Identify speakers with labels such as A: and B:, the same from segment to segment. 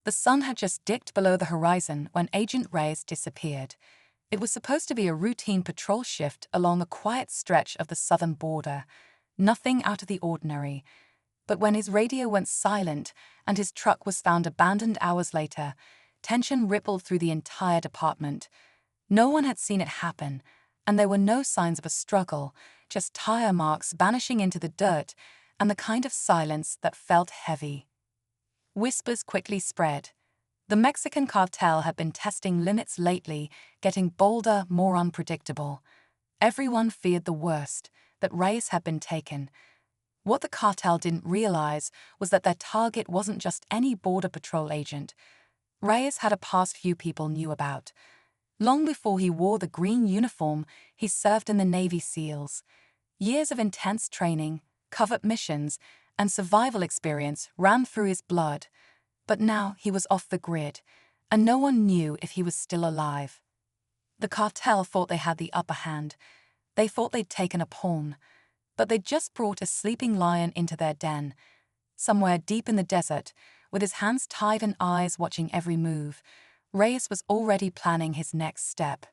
A: The sun had just dipped below the horizon when Agent Reyes disappeared. It was supposed to be a routine patrol shift along a quiet stretch of the southern border. Nothing out of the ordinary. But when his radio went silent and his truck was found abandoned hours later, tension rippled through the entire department. No one had seen it happen, and there were no signs of a struggle, just tire marks vanishing into the dirt and the kind of silence that felt heavy. Whispers quickly spread. The Mexican cartel had been testing limits lately, getting bolder, more unpredictable. Everyone feared the worst, that Reyes had been taken. What the cartel didn't realize was that their target wasn't just any border patrol agent. Reyes had a past few people knew about. Long before he wore the green uniform, he served in the Navy SEALs. Years of intense training, covert missions, and survival experience ran through his blood. But now he was off the grid, and no one knew if he was still alive. The cartel thought they had the upper hand. They thought they'd taken a pawn. But they'd just brought a sleeping lion into their den. Somewhere deep in the desert, with his hands tied and eyes watching every move, Reyes was already planning his next step.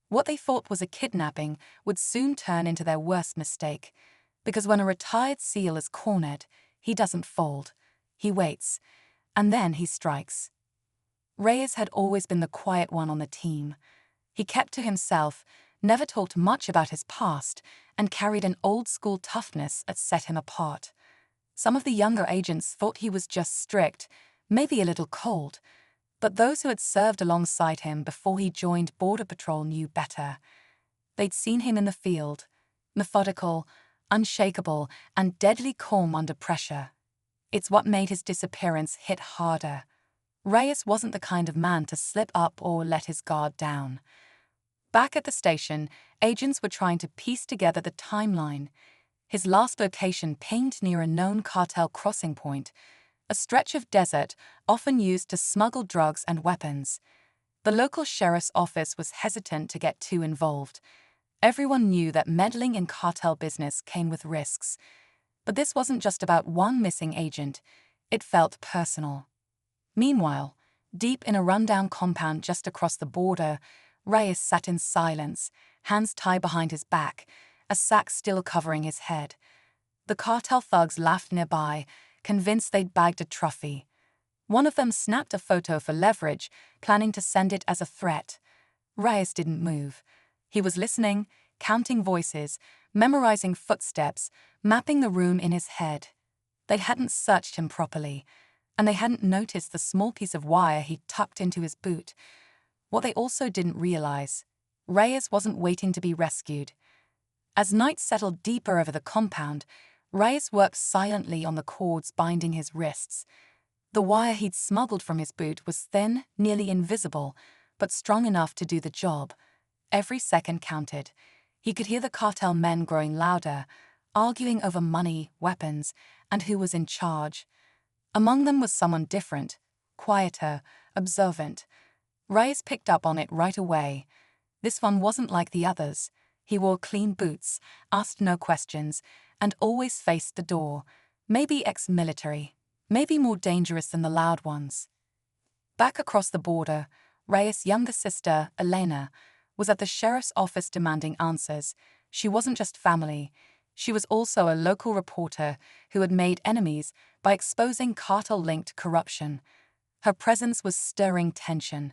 A: What they thought was a kidnapping would soon turn into their worst mistake. Because when a retired SEAL is cornered, he doesn't fold. He waits, and then he strikes. Reyes had always been the quiet one on the team. He kept to himself, never talked much about his past, and carried an old-school toughness that set him apart. Some of the younger agents thought he was just strict, maybe a little cold, but those who had served alongside him before he joined Border Patrol knew better. They'd seen him in the field, methodical, unshakable, and deadly calm under pressure. It's what made his disappearance hit harder. Reyes wasn't the kind of man to slip up or let his guard down. Back at the station, agents were trying to piece together the timeline. His last location pinged near a known cartel crossing point, a stretch of desert often used to smuggle drugs and weapons. The local sheriff's office was hesitant to get too involved. Everyone knew that meddling in cartel business came with risks. But this wasn't just about one missing agent. It felt personal. Meanwhile, deep in a rundown compound just across the border, Reyes sat in silence, hands tied behind his back, a sack still covering his head. The cartel thugs laughed nearby, convinced they'd bagged a trophy. One of them snapped a photo for leverage, planning to send it as a threat. Reyes didn't move. He was listening, counting voices, memorizing footsteps, mapping the room in his head. They hadn't searched him properly, and they hadn't noticed the small piece of wire he'd tucked into his boot. What they also didn't realize, Reyes wasn't waiting to be rescued. As night settled deeper over the compound, Reyes worked silently on the cords binding his wrists. The wire he'd smuggled from his boot was thin, nearly invisible, but strong enough to do the job. Every second counted. He could hear the cartel men growing louder, arguing over money, weapons, and who was in charge. Among them was someone different, quieter, observant. Reyes picked up on it right away. This one wasn't like the others. He wore clean boots, asked no questions, and always faced the door. Maybe ex-military, maybe more dangerous than the loud ones. Back across the border, Reyes' younger sister, Elena, was at the sheriff's office demanding answers. She wasn't just family. She was also a local reporter who had made enemies by exposing cartel-linked corruption. Her presence was stirring tension.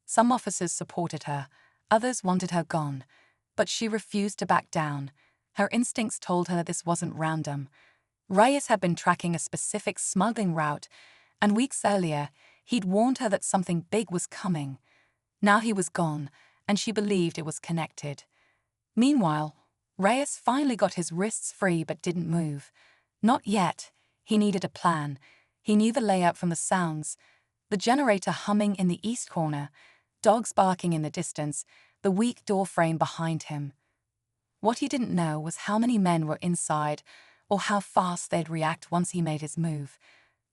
A: Some officers supported her, others wanted her gone, but she refused to back down. Her instincts told her this wasn't random. Reyes had been tracking a specific smuggling route, and weeks earlier, he'd warned her that something big was coming. Now he was gone, and she believed it was connected. Meanwhile, Reyes finally got his wrists free but didn't move. Not yet. He needed a plan. He knew the layout from the sounds. The generator humming in the east corner, dogs barking in the distance, the weak door frame behind him. What he didn't know was how many men were inside or how fast they'd react once he made his move.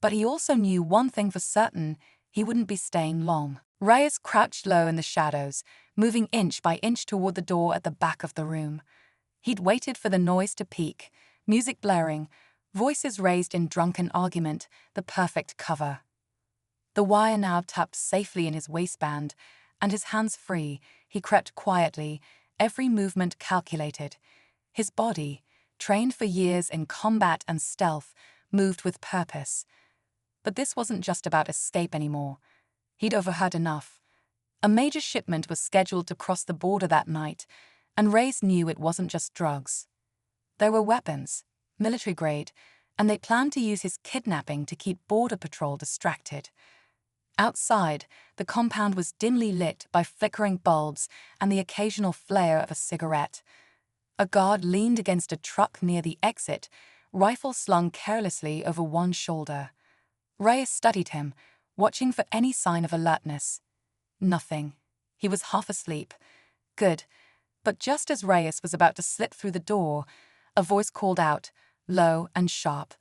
A: But he also knew one thing for certain: he wouldn't be staying long. Reyes crouched low in the shadows, moving inch by inch toward the door at the back of the room. He'd waited for the noise to peak, music blaring, voices raised in drunken argument, the perfect cover. The wire now tucked safely in his waistband, and his hands free, he crept quietly, every movement calculated. His body, trained for years in combat and stealth, moved with purpose. But this wasn't just about escape anymore. He'd overheard enough. A major shipment was scheduled to cross the border that night, and Reyes knew it wasn't just drugs. There were weapons, military grade, and they planned to use his kidnapping to keep Border Patrol distracted. Outside, the compound was dimly lit by flickering bulbs and the occasional flare of a cigarette. A guard leaned against a truck near the exit, rifle slung carelessly over one shoulder. Reyes studied him, watching for any sign of alertness. Nothing. He was half asleep. Good. But just as Reyes was about to slip through the door, a voice called out, low and sharp.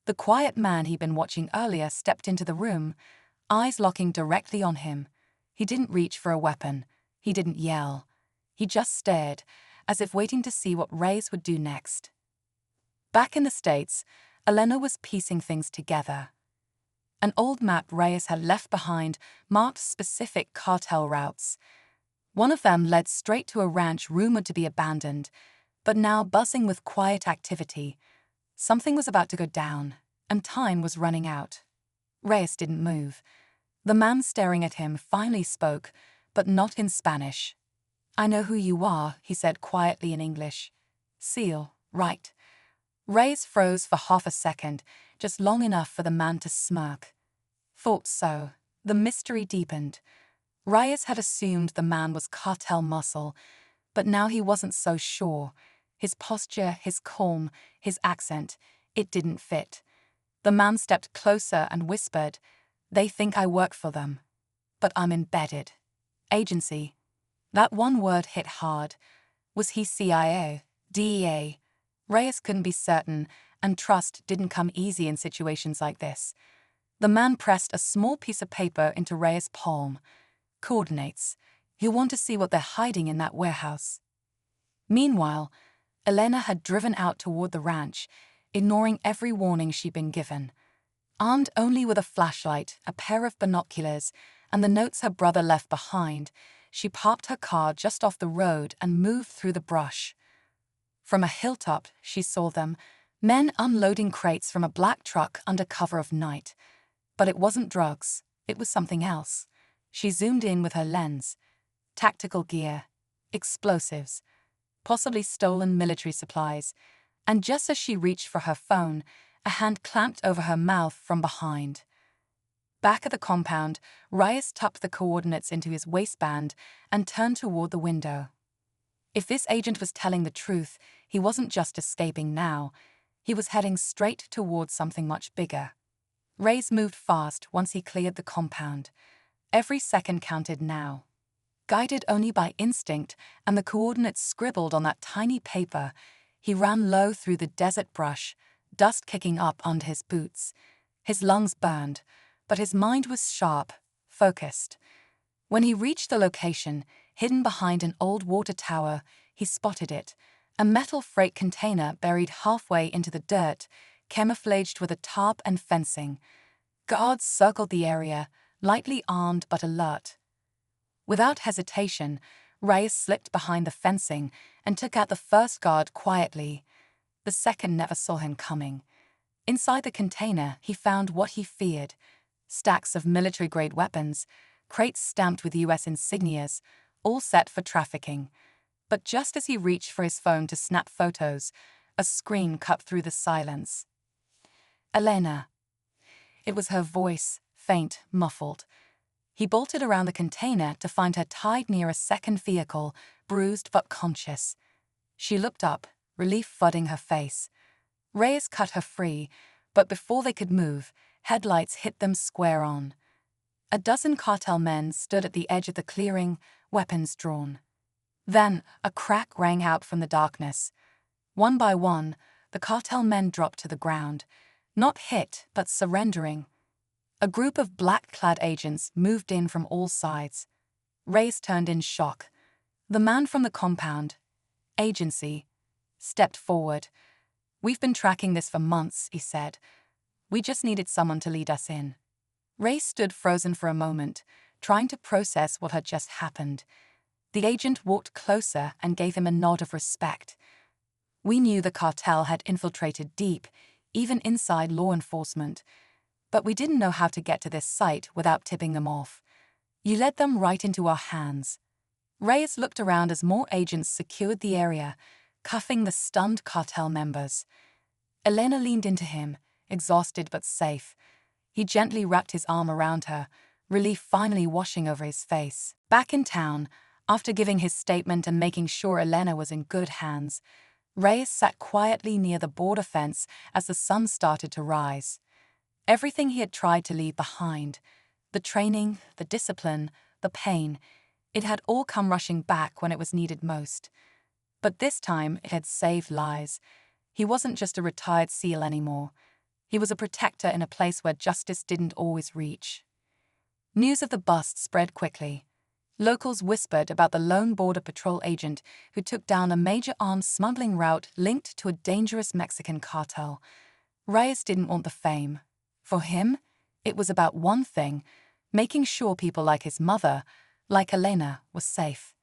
A: The quiet man he'd been watching earlier stepped into the room, eyes locking directly on him. He didn't reach for a weapon. He didn't yell. He just stared, as if waiting to see what Reyes would do next. Back in the States, Elena was piecing things together. An old map Reyes had left behind marked specific cartel routes. One of them led straight to a ranch rumored to be abandoned, but now buzzing with quiet activity. Something was about to go down, and time was running out. Reyes didn't move. The man staring at him finally spoke, but not in Spanish. "I know who you are," he said quietly in English. "Seal, right." Reyes froze for half a second, just long enough for the man to smirk. Thought so. The mystery deepened. Reyes had assumed the man was cartel muscle, but now he wasn't so sure. His posture, his calm, his accent, it didn't fit. The man stepped closer and whispered, "They think I work for them. But I'm embedded. Agency." That one word hit hard. Was he CIA? DEA? Reyes couldn't be certain, and trust didn't come easy in situations like this. The man pressed a small piece of paper into Reyes' palm. "Coordinates. You'll want to see what they're hiding in that warehouse." Meanwhile, Elena had driven out toward the ranch, ignoring every warning she'd been given. Armed only with a flashlight, a pair of binoculars, and the notes her brother left behind, she parked her car just off the road and moved through the brush. From a hilltop, she saw them, men unloading crates from a black truck under cover of night. But it wasn't drugs, it was something else. She zoomed in with her lens. Tactical gear, explosives, possibly stolen military supplies, and just as she reached for her phone, a hand clamped over her mouth from behind. Back at the compound, Reyes tucked the coordinates into his waistband and turned toward the window. If this agent was telling the truth, he wasn't just escaping now. He was heading straight toward something much bigger. Reyes moved fast once he cleared the compound. Every second counted now. Guided only by instinct and the coordinates scribbled on that tiny paper, he ran low through the desert brush, dust kicking up under his boots. His lungs burned, but his mind was sharp, focused. When he reached the location, hidden behind an old water tower, he spotted it, a metal freight container buried halfway into the dirt, camouflaged with a tarp and fencing. Guards circled the area, lightly armed but alert. Without hesitation, Reyes slipped behind the fencing and took out the first guard quietly. The second never saw him coming. Inside the container, he found what he feared: stacks of military-grade weapons, crates stamped with US insignias, all set for trafficking. But just as he reached for his phone to snap photos, a scream cut through the silence. "Elena." It was her voice, faint, muffled. He bolted around the container to find her tied near a second vehicle, bruised but conscious. She looked up, relief flooding her face. Reyes cut her free, but before they could move, headlights hit them square on. A dozen cartel men stood at the edge of the clearing, weapons drawn. Then a crack rang out from the darkness. One by one, the cartel men dropped to the ground, not hit, but surrendering. A group of black-clad agents moved in from all sides. Reyes turned in shock. The man from the compound, agency, stepped forward. "We've been tracking this for months," he said. "We just needed someone to lead us in." Ray stood frozen for a moment, trying to process what had just happened. The agent walked closer and gave him a nod of respect. We knew the cartel had infiltrated deep, even inside law enforcement, but we didn't know how to get to this site without tipping them off. You led them right into our hands. Reyes looked around as more agents secured the area, cuffing the stunned cartel members. Elena leaned into him, exhausted but safe. He gently wrapped his arm around her, relief finally washing over his face. Back in town, after giving his statement and making sure Elena was in good hands, Reyes sat quietly near the border fence as the sun started to rise. Everything he had tried to leave behind, the training, the discipline, the pain, it had all come rushing back when it was needed most. But this time it had saved lives. He wasn't just a retired SEAL anymore. He was a protector in a place where justice didn't always reach. News of the bust spread quickly. Locals whispered about the lone Border Patrol agent who took down a major arms smuggling route linked to a dangerous Mexican cartel. Reyes didn't want the fame. For him, it was about one thing: making sure people like his mother, like Elena, were safe.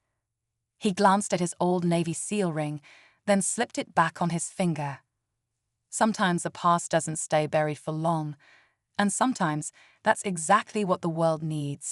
A: He glanced at his old Navy SEAL ring, then slipped it back on his finger. Sometimes the past doesn't stay buried for long, and sometimes that's exactly what the world needs.